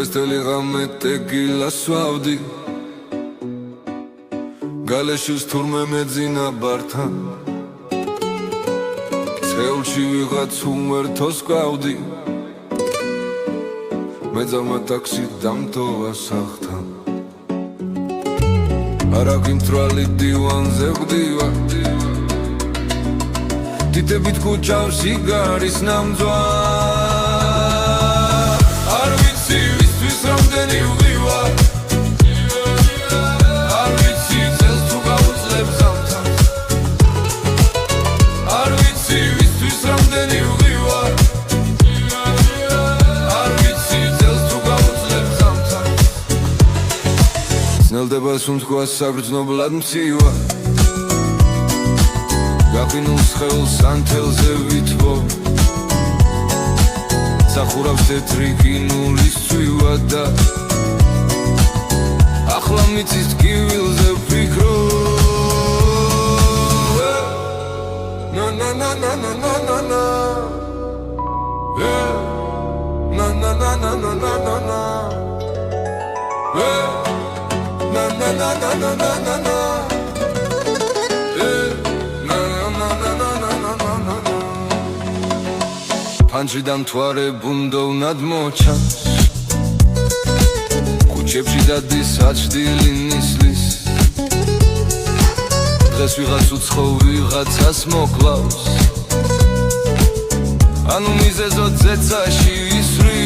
Esteli ghame tequila swavdi Galeshus turme medzina bartan Tseulchi vigats umertos qavdi Medzama taksi damtova sakhtan Ara gimtrali divanze vdiva Titebit kuchavs igaris namdzva Ar vitsi vistvis ramdeni vdivar Ar vitsi tsels tu gaudzlebs amtans Ar vitsi vistvis ramdeni vdivar Ar vitsi tsels tu gaudzlebs amtans Snelდება სუნთქვა საგრძნობლად მცივ Gaqinus xeulს ანთელზე ვითბო Სახურავს თეთრი ყინულის წვივა და ახლა მიწის ტკივილზე ვფიქრო Na na na na na na na na Na na na na na na na na Na na na na na na na na Panjidam tvare bundo nad mochans Kuchebshi daდის აჩდილი ნისლის დღეს ვიღაც უცხო ვიღაცას მოკლავს ანუ მიზეზო ძეცაში ისვრი